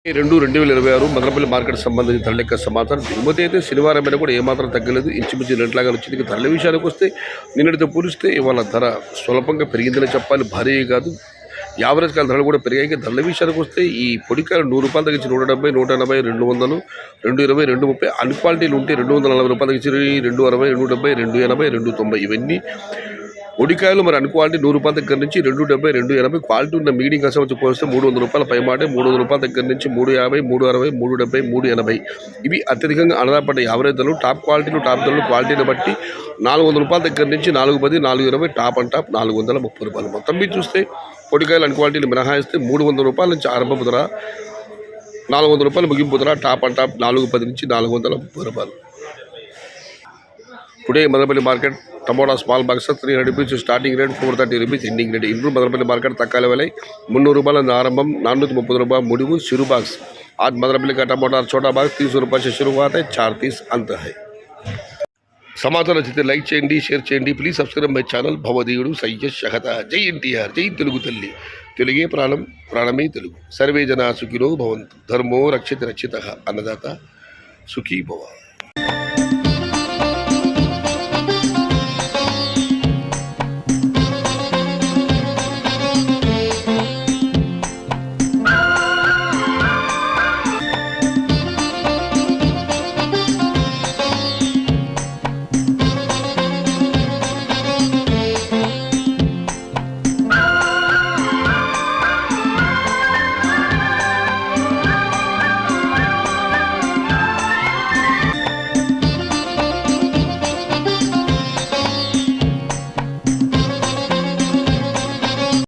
2026 Madanapalle market సంబంధించిన ధరల యొక్క సమాచారం. దిగుమతి అయితే శనివారం మీద కూడా ఏమాత్రం తగ్గలేదు, ఇంచుమించు రెంట్లాగా వచ్చింది. ధరల విషయానికి వస్తే నిన్నటితో పోలిస్తే ఇవాళ ధర స్వల్పంగా పెరిగిందని చెప్పాలి, భారీ కాదు. యావరేజ్ కాల ధరలు కూడా పెరిగాయి. ధరల విషయానికి వస్తే ఈ పొడికాయలు 100 రూపాయలు తగ్గించి 170, 180, 200, 220, 230. అన్ని క్వాలిటీలు ఉంటే 240 రూపాయలు తగ్గించి 260, 270, 280, 290. ఇవన్నీ పొడికాయలు మరి అన్ని క్వాలిటీ 100 రూపాయల దగ్గర నుంచి 270, 280. క్వాలిటీ ఉన్న మీడియం కసం వచ్చి పోలిస్తే 300 రూపాయల పైమాటే, 300 రూపాయల దగ్గర నుంచి 350, 360, 370, 380. ఇవి అత్యధికంగా ఆధారపడ్డ యావరేజ్ ధరలు. టాప్ క్వాలిటీలు, టాప్ ధరలు క్వాలిటీని బట్టి 400 రూపాయల దగ్గర నుంచి 410, 420, టాప్ అండ్ టాప్ 430 రూపాయలు. మొత్తం మీరు చూస్తే పొడికాయలు అన్ని క్వాలిటీలు మినహాయిస్తే 300 రూపాయల నుంచి ఆరంభపు ధర, 400 రూపాయలు ముగింపు ధర, టాప్ అండ్ టాప్ 410 నుంచి 430 రూపాయలు. టుడే మదనపల్లి మార్కెట్ टमाटा small box 300 rupees starting rate, 430 rupees ending rate. Improve Madanapalle market तक्काले वाले 300 रुपये आरंभम, 430 रुपये मुड़ू शुरू बॉक्स. आज मदनपल्ली का टमाटा छोटा बॉक्स 300 रुपये से शुरुआत है, 430 अंत है. సమాచారం నచ్చితే లైక్ చేయండి, షేర్ చేయండి. Please subscribe my channel. భవదీయుడు సయ్యద్ షహత. జై ఎన్టీఆర్, జై తెలుగు తల్లి. తెలుగే ప్రాణం, ప్రాణమే తెలుగు. సర్వే జనా సుఖినో భవంతు. ధర్మో రక్షిత రక్షిత. అన్నదాత సుఖీ భవ.